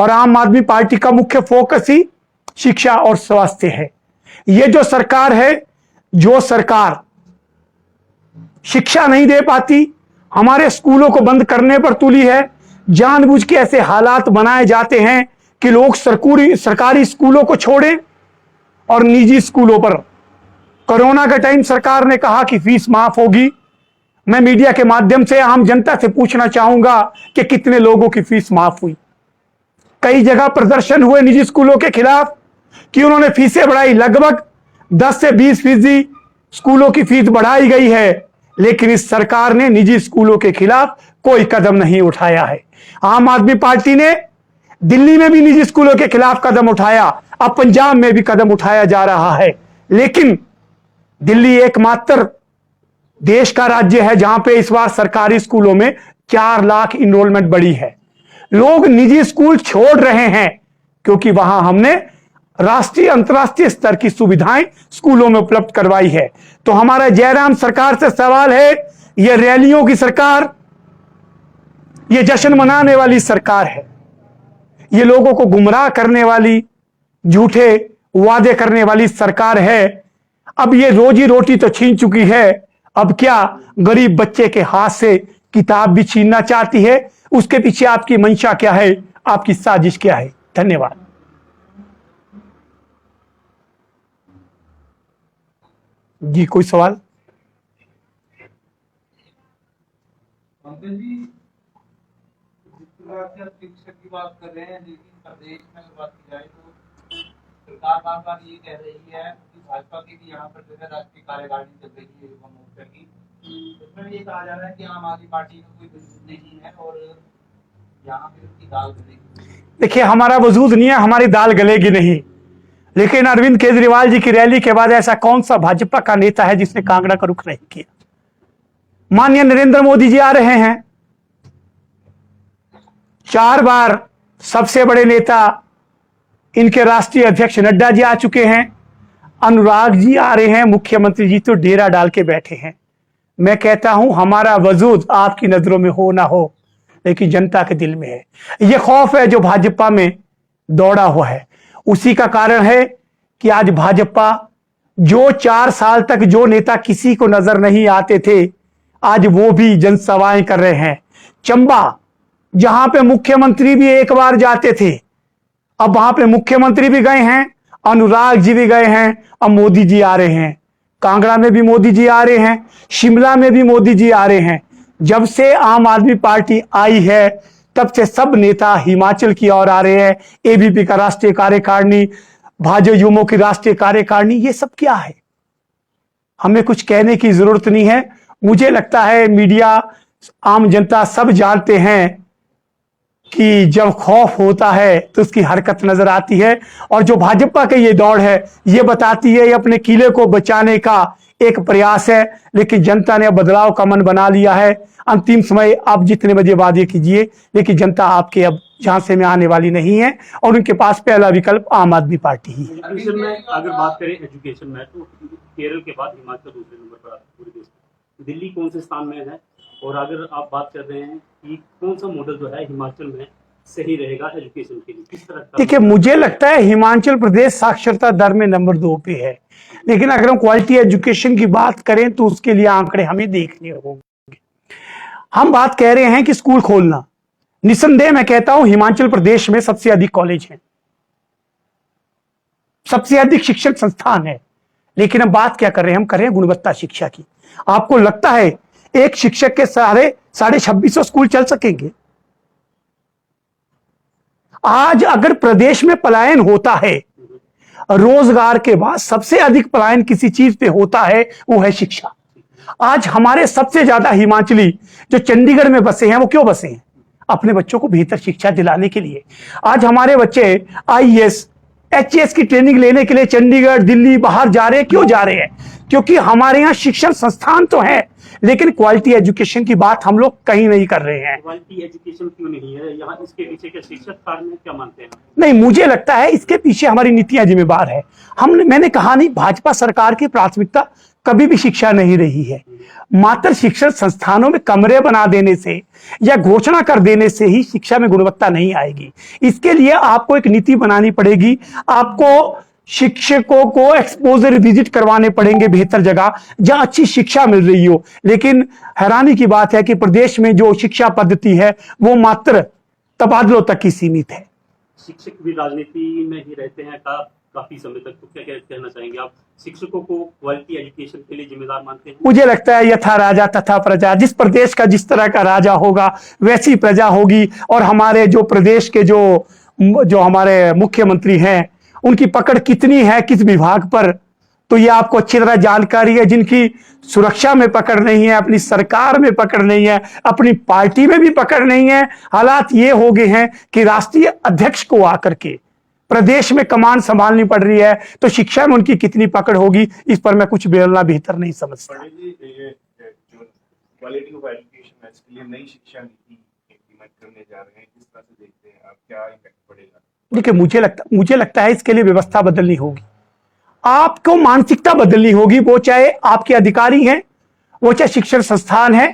और आम आदमी पार्टी का मुख्य फोकस ही शिक्षा और स्वास्थ्य है। ये जो सरकार है, जो सरकार शिक्षा नहीं दे पाती, हमारे स्कूलों को बंद करने पर तुली है, जानबूझ के ऐसे हालात बनाए जाते हैं कि लोग सरकारी स्कूलों को छोड़ें और निजी स्कूलों पर। कोरोना के टाइम सरकार ने कहा कि फीस माफ होगी। मैं मीडिया के माध्यम से आम जनता से पूछना चाहूंगा कि कितने लोगों की फीस माफ हुई। कई जगह प्रदर्शन हुए निजी स्कूलों के खिलाफ कि उन्होंने फीसें बढ़ाई। लगभग 10 से 20% स्कूलों की फीस बढ़ाई गई है, लेकिन इस सरकार ने निजी स्कूलों के खिलाफ कोई कदम नहीं उठाया है। आम आदमी पार्टी ने दिल्ली में भी निजी स्कूलों के खिलाफ कदम उठाया, अब पंजाब में भी कदम उठाया जा रहा है, लेकिन दिल्ली एकमात्र देश का राज्य है जहां पे इस बार सरकारी स्कूलों में 4 लाख इनरोलमेंट बढ़ी है। लोग निजी स्कूल छोड़ रहे हैं क्योंकि वहां हमने राष्ट्रीय अंतर्राष्ट्रीय स्तर की सुविधाएं स्कूलों में उपलब्ध करवाई है। तो हमारा जयराम सरकार से सवाल है, यह रैलियों की सरकार, यह जश्न मनाने वाली सरकार है, ये लोगों को गुमराह करने वाली, झूठे वादे करने वाली सरकार है। अब ये रोजी रोटी तो छीन चुकी है, अब क्या गरीब बच्चे के हाथ से किताब भी छीनना चाहती है? उसके पीछे आपकी मंशा क्या है, आपकी साजिश क्या है? धन्यवाद। जी कोई सवाल? शिक्षक की बात कर रहे हैं, लेकिन प्रदेश में बात की जाए तो सरकार बार बार ये कह रही है कि भाजपा की भी यहाँ पर जो है राष्ट्रीय कार्यकारिणी चल रही है युवा मोर्चा की, इसमें ये कहा जा रहा है कि आम आदमी पार्टी का कोई वजूद नहीं है और यहाँ पे उसकी दाल गलेगी। देखिए, हमारा वजूद नहीं है, हमारी दाल गलेगी नहीं, लेकिन अरविंद केजरीवाल जी की रैली के बाद ऐसा कौन सा भाजपा का नेता है जिसने कांगड़ा का रुख नहीं किया? माननीय नरेंद्र मोदी जी आ रहे हैं, 4 बार सबसे बड़े नेता इनके राष्ट्रीय अध्यक्ष नड्डा जी आ चुके हैं, अनुराग जी आ रहे हैं, मुख्यमंत्री जी तो डेरा डाल के बैठे हैं। मैं कहता हूं हमारा वजूद आपकी नजरों में हो ना हो, लेकिन जनता के दिल में है। यह खौफ है जो भाजपा में दौड़ा हुआ है, उसी का कारण है कि आज भाजपा, जो 4 साल तक जो नेता किसी को नजर नहीं आते थे, आज वो भी जनसभाएं कर रहे हैं। चंबा, जहां पे मुख्यमंत्री भी एक बार जाते थे, अब वहां पे मुख्यमंत्री भी गए हैं, अनुराग जी भी गए हैं, अब मोदी जी आ रहे हैं। कांगड़ा में भी मोदी जी आ रहे हैं, शिमला में भी मोदी जी आ रहे हैं। जब से आम आदमी पार्टी आई है, तब से सब नेता हिमाचल की ओर आ रहे हैं। एबीपी का राष्ट्रीय कार्यकारिणी, भाजपा युमो की राष्ट्रीय कार्यकारिणी, ये सब क्या है? हमें कुछ कहने की जरूरत नहीं है। मुझे लगता है मीडिया, आम जनता सब जानते हैं कि जब खौफ होता है तो उसकी हरकत नजर आती है, और जो भाजपा की ये दौड़ है ये बताती है ये अपने किले को बचाने का एक प्रयास है, लेकिन जनता ने बदलाव का मन बना लिया है। अंतिम समय आप जितने बजे वादे कीजिए, लेकिन जनता आपके अब झांसे में आने वाली नहीं है, और उनके पास पहला विकल्प आम आदमी पार्टी ही है। एजुकेशन में अगर बात करें, एजुकेशन में तो केरल के बाद हिमाचल दूसरे नंबर पर आता है पूरे देश में। दिल्ली कौन से स्थान में है? और अगर आप बात कर रहे हैं कि कौन सा मॉडल जो है हिमाचल में सही रहेगा एजुकेशन के लिए, किस तरह? देखिए, मुझे लगता है हिमाचल प्रदेश साक्षरता दर में नंबर 2 पे है, लेकिन अगर हम क्वालिटी एजुकेशन की बात करें तो उसके लिए आंकड़े हमें देखने होंगे। हम बात कह रहे हैं कि स्कूल खोलना, निसंदेह मैं कहता हूं हिमाचल प्रदेश में सबसे अधिक कॉलेज हैं, सबसे अधिक शिक्षण संस्थान है, लेकिन हम बात क्या कर रहे हैं? हम कर रहे हैं गुणवत्ता शिक्षा की। आपको लगता है एक शिक्षक के 2650 स्कूल चल सकेंगे? आज अगर प्रदेश में पलायन होता है, रोजगार के बाद सबसे अधिक पलायन किसी चीज पे होता है, वो है शिक्षा। आज हमारे सबसे ज्यादा हिमाचली जो चंडीगढ़ में बसे हैं, वो क्यों बसे हैं? अपने बच्चों को बेहतर शिक्षा दिलाने के लिए। आज हमारे बच्चे आईएएस, एचएएस की ट्रेनिंग लेने के लिए चंडीगढ़, दिल्ली, बाहर जा रहे हैं। क्यों जा रहे हैं? क्योंकि हमारे यहाँ शिक्षण संस्थान तो है, लेकिन क्वालिटी एजुकेशन की बात हम लोग कहीं नहीं कर रहे हैं। क्वालिटी एजुकेशन क्यों नहीं है यहाँ? इसके पीछे क्या शिक्षक कारण है, क्या मानते हैं? नहीं, मुझे लगता है इसके पीछे हमारी नीतियां जिम्मेदार है। मैंने कहा नहीं, भाजपा सरकार की प्राथमिकता कभी भी शिक्षा नहीं रही है। मात्र शिक्षण संस्थानों में कमरे बना देने से या घोषणा कर देने से ही शिक्षा में गुणवत्ता नहीं आएगी। इसके लिए आपको एक नीति बनानी पड़ेगी, आपको शिक्षकों को एक्सपोजर विजिट करवाने पड़ेंगे बेहतर जगह जहां अच्छी शिक्षा मिल रही हो। लेकिन हैरानी की बात है कि प्रदेश में जो शिक्षा पद्धति है वो मात्र तबादलों तक ही सीमित है। शिक्षक भी राजनीति में ही रहते हैं काफी समय तक, तो क्या कहना चाहेंगे आप? शिक्षकों को क्वालिटी एजुकेशन के लिए जिम्मेदार मानते हैं? मुझे लगता है यथा राजा तथा प्रजा, जिस प्रदेश का जिस तरह का राजा होगा वैसी प्रजा होगी। और हमारे जो प्रदेश के जो हमारे मुख्यमंत्री हैं उनकी पकड़ कितनी है किस विभाग पर, तो ये आपको अच्छी तरह जानकारी है। जिनकी सुरक्षा में पकड़ नहीं है, अपनी सरकार में पकड़ नहीं है, अपनी पार्टी में भी पकड़ नहीं है। हालात ये हो गए हैं कि राष्ट्रीय अध्यक्ष को आकर के प्रदेश में कमान संभालनी पड़ रही है, तो शिक्षा में उनकी कितनी पकड़ होगी इस पर मैं कुछ बोलना बेहतर नहीं समझता। ये जो क्वालिटी ऑफ एजुकेशन है इसके लिए नई शिक्षा नीति इम्प्लीमेंट करने जा रहे हैं, किस तरह से देखते हैं आप, क्या इम्पैक्ट पड़ेगा? देखिए, मुझे लगता है इसके लिए व्यवस्था बदलनी होगी, आपको मानसिकता बदलनी होगी। वो चाहे आपके अधिकारी हैं, वो चाहे शिक्षण संस्थान है,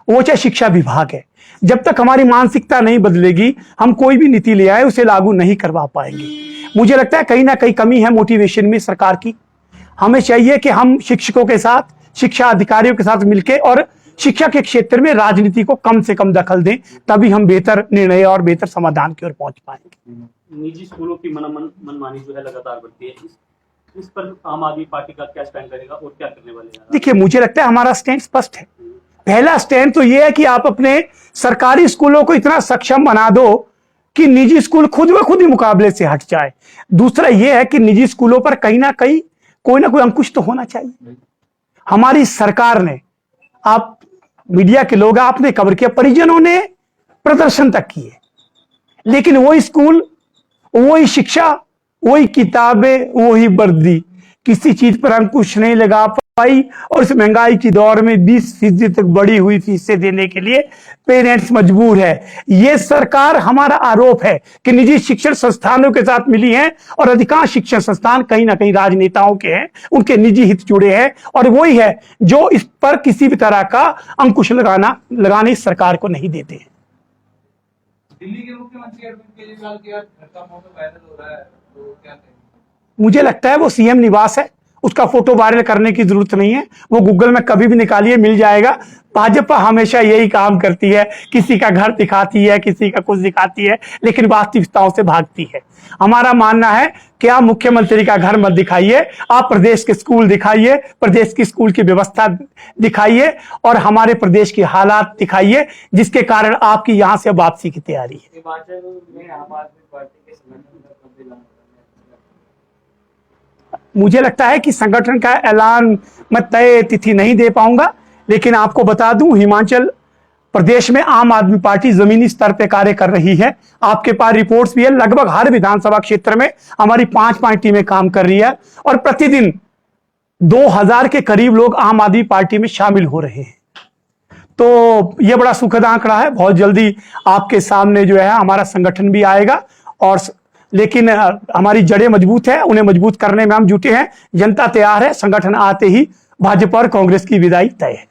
वो चाहे शिक्षा विभाग है। जब तक हमारी मानसिकता नहीं बदलेगी हम कोई भी नीति ले आए उसे लागू नहीं करवा पाएंगे। मुझे लगता है कहीं ना कहीं कमी है मोटिवेशन में सरकार की। हमें चाहिए कि हम शिक्षकों के साथ, शिक्षा अधिकारियों के साथ मिलकर और शिक्षा के क्षेत्र में राजनीति को कम से कम दखल दें, तभी हम बेहतर निर्णय और बेहतर समाधान की ओर पहुंच पाएंगे। निजी स्कूलों की मनमानी जो है लगातार बढ़ती है, इस पर आम आदमी पार्टी का क्या स्टैंड रहेगा और क्या करने वाले हैं? देखिए, मुझे लगता है हमारा स्टैंड स्पष्ट है। पहला स्टैंड तो यह है कि आप अपने सरकारी स्कूलों को इतना सक्षम बना दो कि निजी स्कूल खुद ब खुद ही मुकाबले से हट जाए। दूसरा यह है कि निजी स्कूलों पर कहीं ना कहीं कोई ना कोई अंकुश तो होना चाहिए। हमारी सरकार ने, आप मीडिया के लोग आपने कवर किया, परिजनों ने प्रदर्शन तक किए, लेकिन वही स्कूल, वही शिक्षा, वही किताबें, वही वर्दी, किसी चीज पर अंकुश नहीं लगा पाई। और इस महंगाई की दौर में 20% तक बढ़ी हुई फीसें देने के लिए पेरेंट्स मजबूर है। यह सरकार, हमारा आरोप है कि निजी शिक्षण संस्थानों के साथ मिली है और अधिकांश शिक्षण संस्थान कहीं ना कहीं राजनेताओं के हैं, उनके निजी हित जुड़े हैं और वही है जो इस पर किसी भी तरह का अंकुश लगाने इस सरकार को नहीं देते हैं। दिल्ली के मुख्यमंत्री अरविंद केजरीवाल के घर का फोटो वायरल हो रहा है, तो क्या कहेंगे? मुझे लगता है वो सीएम निवास है, उसका फोटो वायरल करने की जरूरत नहीं है। वो गूगल में कभी भी निकालिए, मिल जाएगा। भाजपा हमेशा यही काम करती है, किसी का घर दिखाती है, किसी का कुछ दिखाती है, लेकिन वास्तविकताओं से भागती है। हमारा मानना है कि आप मुख्यमंत्री का घर मत दिखाइए, आप प्रदेश के स्कूल दिखाइए, प्रदेश की स्कूल की व्यवस्था दिखाइए और हमारे प्रदेश की हालात दिखाइए, जिसके कारण आपकी यहां से वापसी की तैयारी है। हिमाचल में आम आदमी पार्टी के संगठन का कब ऐलान होगा? मुझे लगता है कि संगठन का ऐलान मैं तय तिथि नहीं दे पाऊंगा, लेकिन आपको बता दूं हिमाचल प्रदेश में आम आदमी पार्टी जमीनी स्तर पे कार्य कर रही है। आपके पास रिपोर्ट्स भी है, लगभग हर विधानसभा क्षेत्र में हमारी 5 टीमें काम कर रही है और प्रतिदिन 2000 के करीब लोग आम आदमी पार्टी में शामिल हो रहे हैं। तो यह बड़ा सुखद आंकड़ा है। बहुत जल्दी आपके सामने जो है हमारा संगठन भी आएगा, और लेकिन हमारी जड़ें मजबूत है, उन्हें मजबूत करने में हम जुटे हैं। जनता तैयार है, संगठन आते ही भाजपा और कांग्रेस की विदाई तय है।